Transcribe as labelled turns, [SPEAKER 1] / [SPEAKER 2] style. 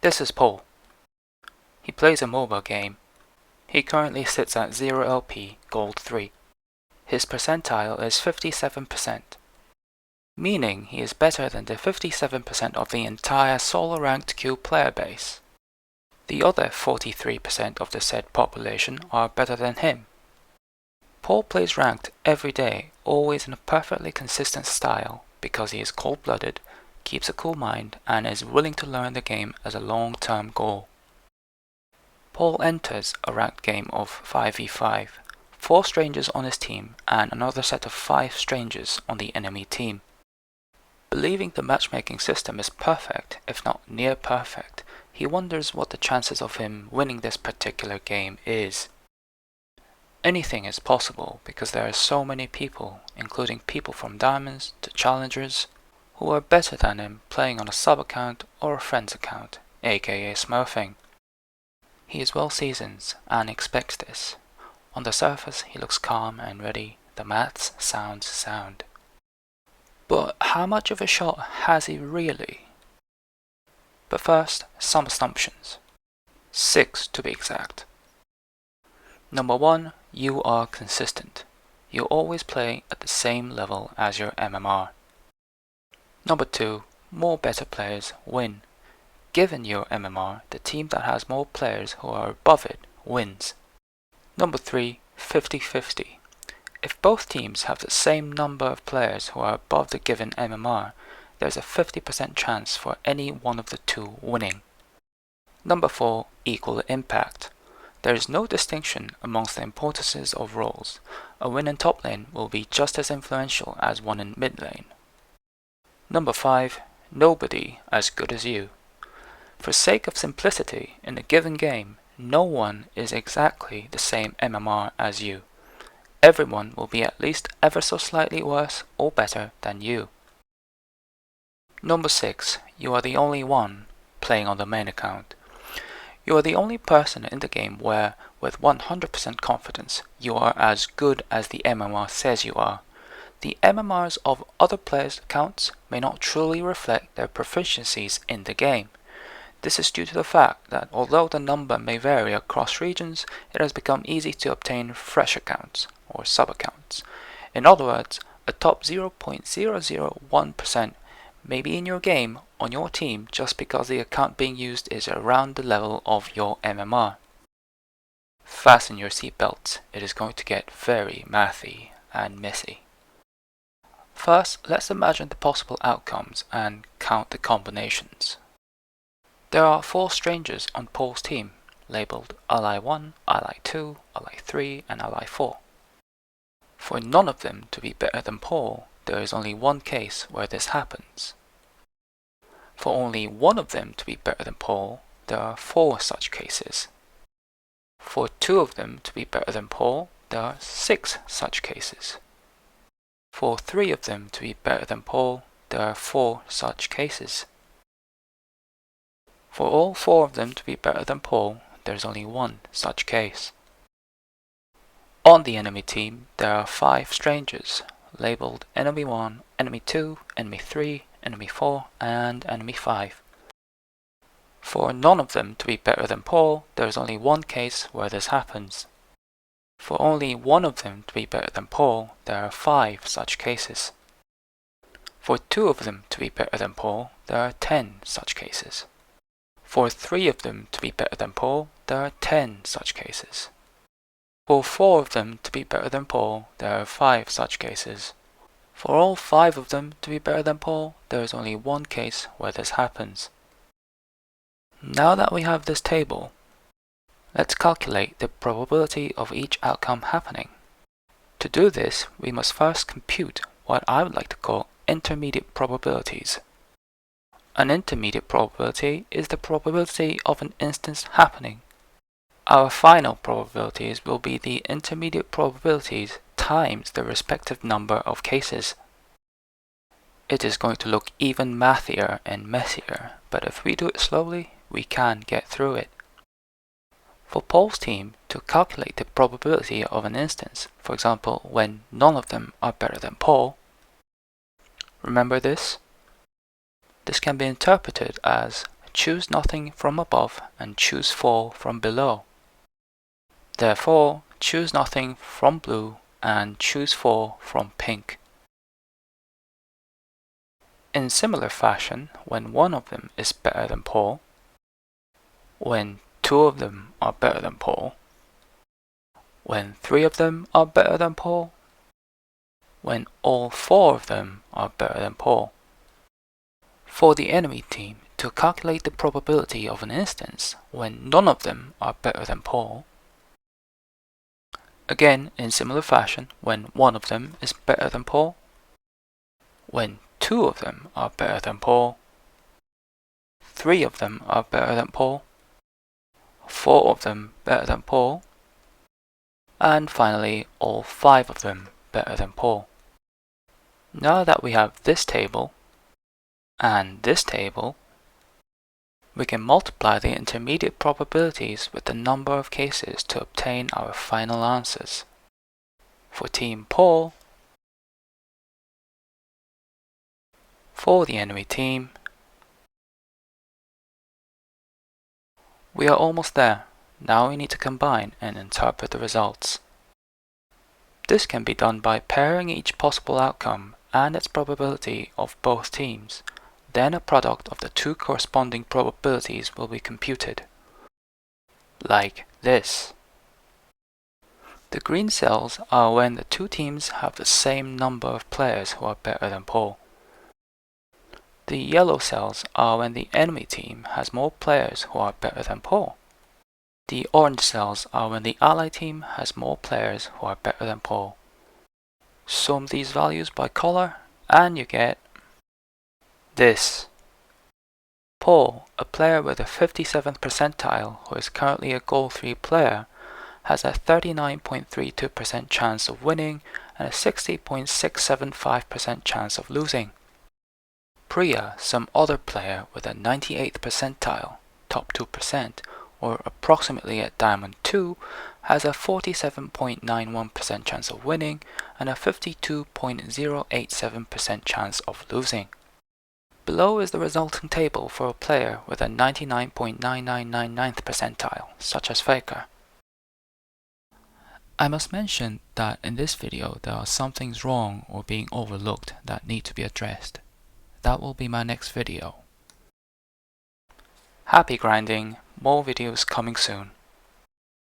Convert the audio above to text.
[SPEAKER 1] This is Paul. He plays a mobile game. He currently sits at 0 LP Gold 3. His percentile is 57%, meaning he is better than the 57% of the entire solo ranked queue player base. The other 43% of the said population are better than him. Paul plays ranked every day, always in a perfectly consistent style, because he is cold-blooded, keeps a cool mind, and is willing to learn the game as a long-term goal. Paul enters a ranked game of 5v5, 4 strangers on his team and another set of 5 strangers on the enemy team. Believing the matchmaking system is perfect, if not near perfect, he wonders what the chances of him winning this particular game is. Anything is possible because there are so many people, including people from diamonds to challengers, who are better than him playing on a sub account or a friend's account, aka smurfing. He is well seasoned and expects this. On the surface he looks calm and ready, the maths sounds sound. But how much of a shot has he really? But first, some assumptions. 6 to be exact. Number 1, you are consistent. You always play at the same level as your MMR. Number 2, more better players win. Given your MMR, the team that has more players who are above it wins. Number 3, 50-50. If both teams have the same number of players who are above the given MMR, there's a 50% chance for any one of the two winning. Number 4, equal impact. There is no distinction amongst the importances of roles. A win in top lane will be just as influential as one in mid lane. Number 5, nobody as good as you. For sake of simplicity, in a given game, no one is exactly the same MMR as you. Everyone will be at least ever so slightly worse or better than you. Number 6, you are the only one playing on the main account. You are the only person in the game where, with 100% confidence, you are as good as the MMR says you are. The MMRs of other players' accounts may not truly reflect their proficiencies in the game. This is due to the fact that although the number may vary across regions, it has become easy to obtain fresh accounts, or sub-accounts. In other words, a top 0.001% may be in your game on your team just because the account being used is around the level of your MMR. Fasten your seatbelts, it is going to get very mathy and messy. First, let's imagine the possible outcomes and count the combinations. There are 4 strangers on Paul's team, labeled Ally 1, Ally 2, Ally 3, and Ally 4. For none of them to be better than Paul, there is only one case where this happens. For only one of them to be better than Paul, there are 4 such cases. For 2 of them to be better than Paul, there are 6 such cases. For 3 of them to be better than Paul, there are 4 such cases. For all 4 of them to be better than Paul, there is only one such case. On the enemy team, there are 5 strangers, labeled Enemy 1, Enemy 2, Enemy 3, Enemy 4, and Enemy 5. For none of them to be better than Paul, there is only one case where this happens. For only one of them to be better than Paul, there are 5 such cases. For 2 of them to be better than Paul, there are 10 such cases. For 3 of them to be better than Paul, there are 10 such cases. For 4 of them to be better than Paul, there are 5 such cases. For all 5 of them to be better than Paul, there is only one case where this happens. Now that we have this table, let's calculate the probability of each outcome happening. To do this, we must first compute what I would like to call intermediate probabilities. An intermediate probability is the probability of an instance happening. Our final probabilities will be the intermediate probabilities times the respective number of cases. It is going to look even mathier and messier, but if we do it slowly, we can get through it. For Paul's team, to calculate the probability of an instance, for example when none of them are better than Paul, remember this? This can be interpreted as choose nothing from above and choose 4 from below. Therefore, choose nothing from blue and choose 4 from pink. In similar fashion, when one of them is better than Paul, when 2 of them are better than Paul, when 3 of them are better than Paul, when all 4 of them are better than Paul. For the enemy team, to calculate the probability of an instance when none of them are better than Paul, again in similar fashion, when one of them is better than Paul, when 2 of them are better than Paul, 3 of them are better than Paul, 4 of them better than Paul, and finally all 5 of them better than Paul. Now that we have this table and this table, we can multiply the intermediate probabilities with the number of cases to obtain our final answers. For Team Paul, for the enemy team, we are almost there. Now we need to combine and interpret the results. This can be done by pairing each possible outcome and its probability of both teams. Then a product of the 2 corresponding probabilities will be computed. Like this. The green cells are when the 2 teams have the same number of players who are better than Paul. The yellow cells are when the enemy team has more players who are better than Paul. The orange cells are when the ally team has more players who are better than Paul. Sum these values by color and you get this. Paul, a player with a 57th percentile who is currently a Gold 3 player, has a 39.32% chance of winning and a 60.675% chance of losing. Priya, some other player with a 98th percentile, top 2%, or approximately at Diamond 2, has a 47.91% chance of winning and a 52.087% chance of losing. Below is the resulting table for a player with a 99.9999th percentile, such as Faker. I must mention that in this video there are some things wrong or being overlooked that need to be addressed. That will be my next video. Happy grinding, more videos coming soon.